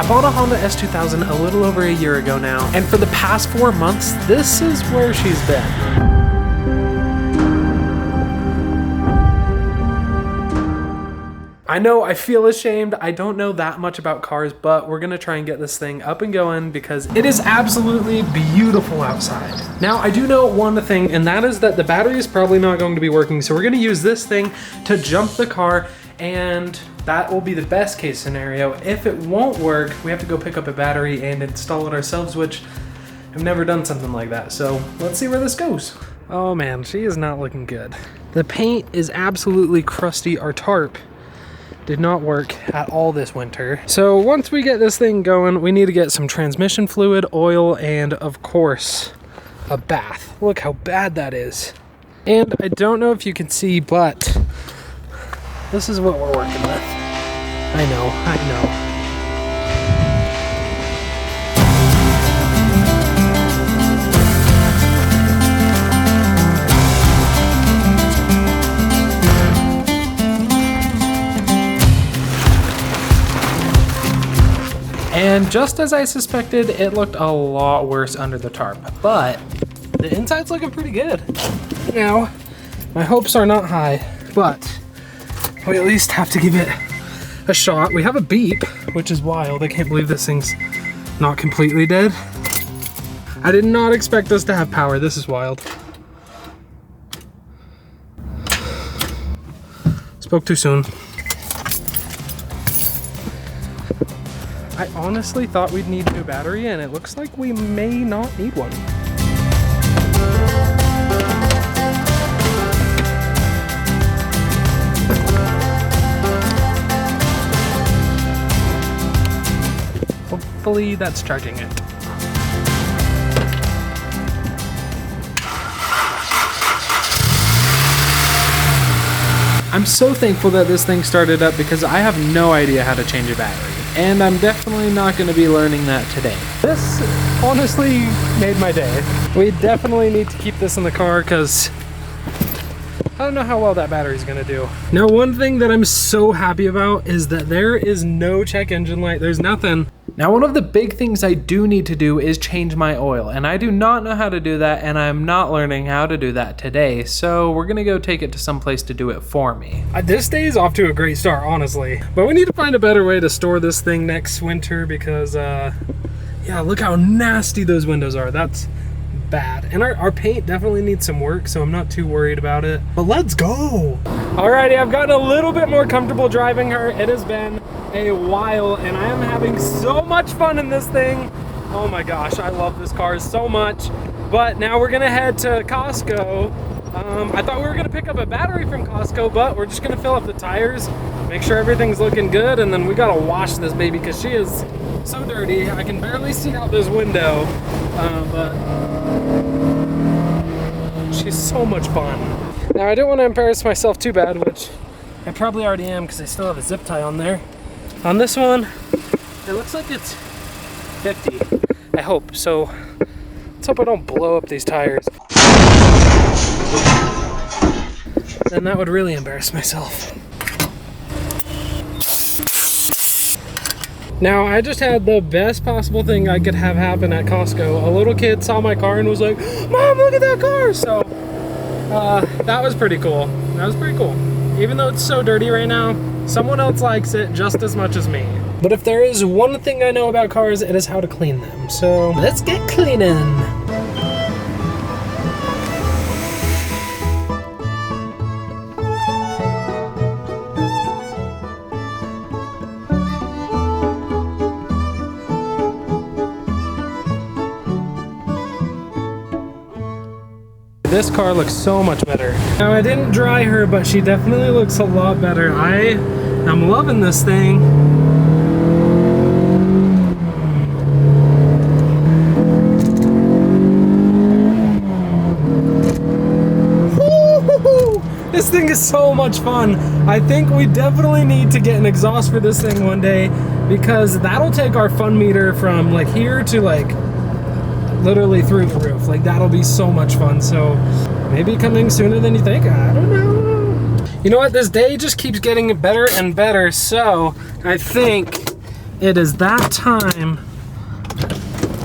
I bought a Honda S2000 a little over a year ago now, and for the past 4 months, this is where she's been. I know, I feel ashamed. I don't know that much about cars, but we're gonna try and get this thing up and going because it is absolutely beautiful outside. Now, I do know one thing, and that is that the battery is probably not going to be working, so we're gonna use this thing to jump the car, and that will be the best case scenario. If it won't work, we have to go pick up a battery and install it ourselves, which I've never done something like that, so let's see where this goes. Oh man, she is not looking good. The paint is absolutely crusty. Our tarp did not work at all this winter. So once we get this thing going, we need to get some transmission fluid, oil, and of course, a bath. Look how bad that is. And I don't know if you can see, but this is what we're working with. I know. And just as I suspected, it looked a lot worse under the tarp, but the inside's looking pretty good. Now, my hopes are not high, but we at least have to give it a shot. We have a beep, which is wild. I can't believe this thing's not completely dead. I did not expect us to have power. This is wild. Spoke too soon. I honestly thought we'd need a new battery, and it looks like we may not need one. Hopefully that's charging it. I'm so thankful that this thing started up because I have no idea how to change a battery. And I'm definitely not going to be learning that today. This honestly made my day. We definitely need to keep this in the car because I don't know how well that battery's going to do. Now, one thing that I'm so happy about is that there is no check engine light. There's nothing. Now, one of the big things I do need to do is change my oil, and I do not know how to do that, and I'm not learning how to do that today, so we're gonna go take it to some place to do it for me. This day is off to a great start, honestly, but we need to find a better way to store this thing next winter because, yeah, look how nasty those windows are. That's bad. And our paint definitely needs some work, so I'm not too worried about it. But let's go! Alrighty, I've gotten a little bit more comfortable driving her. It has been a while, and I am having so much fun in this thing. Oh my gosh, I love this car so much. But now we're gonna head to Costco. I thought we were gonna pick up a battery from Costco, but we're just gonna fill up the tires, make sure everything's looking good, and then we gotta wash this baby because she is so dirty. I can barely see out this window, but she's so much fun. Now, I don't want to embarrass myself too bad, which I probably already am because I still have a zip tie on there. On this one, it looks like it's 50. I hope. So let's hope I don't blow up these tires. Then that would really embarrass myself. Now, I just had the best possible thing I could have happen at Costco. A little kid saw my car and was like, "Mom, look at that car!" So that was pretty cool. That was pretty cool. Even though it's so dirty right now, someone else likes it just as much as me. But if there is one thing I know about cars, it is how to clean them. So let's get cleaning. This car looks so much better. Now, I didn't dry her, but she definitely looks a lot better. I am loving this thing. Woo-hoo-hoo! This thing is so much fun. I think we definitely need to get an exhaust for this thing one day because that'll take our fun meter from like here to like literally through the roof. Like, that'll be so much fun. So maybe coming sooner than you think. I don't know. You know what? This day just keeps getting better and better. So I think It is that time.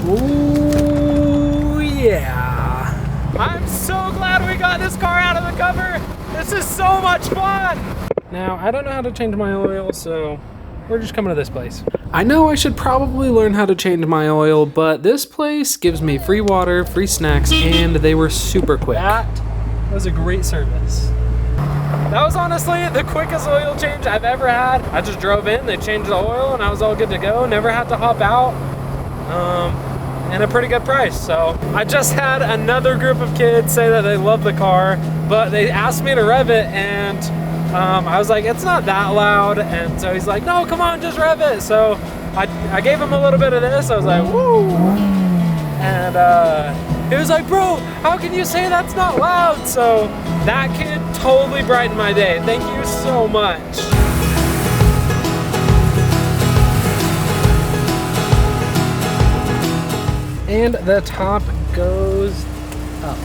Ooh, yeah. I'm so glad we got this car out of the cover. This is so much fun. Now, I don't know how to change my oil, so we're just coming to this place. I know I should probably learn how to change my oil, but this place gives me free water, free snacks, and they were super quick. That was a great service. That was honestly the quickest oil change I've ever had. I just drove in, they changed the oil, and I was all good to go. Never had to hop out, and a pretty good price. So I just had another group of kids say that they love the car, but they asked me to rev it, and I was like, it's not that loud. And so he's like, no, come on, just rev it. So I gave him a little bit of this. I was like, woo. And he was like, bro, how can you say that's not loud? So that kid totally brightened my day. Thank you so much. And the top goes up.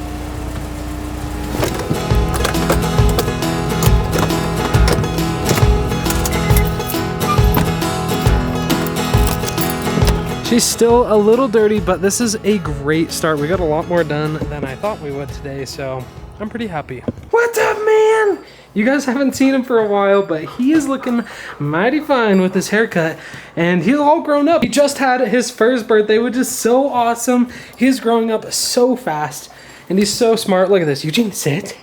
She's still a little dirty, but this is a great start. We got a lot more done than I thought we would today, so I'm pretty happy. What's up, man? You guys haven't seen him for a while, but he is looking mighty fine with his haircut, and he's all grown up. He just had his first birthday, which is so awesome. He's growing up so fast, and he's so smart. Look at this. Eugene, sit.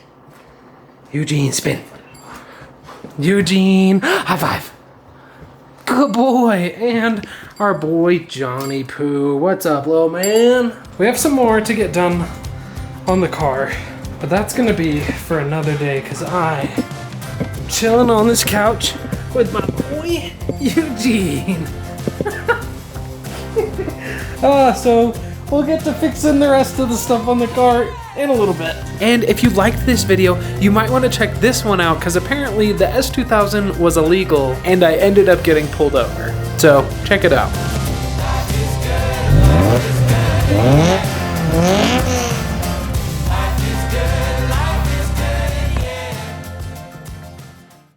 Eugene, spin. Eugene, high five. Good boy. And our boy Johnny Poo. What's up, little man? We have some more to get done on the car, but that's gonna be for another day because I am chilling on this couch with my boy Eugene. So we'll get to fixing the rest of the stuff on the car in a little bit. And if you liked this video, you might want to check this one out because apparently the S2000 was illegal and I ended up getting pulled over. So check it out.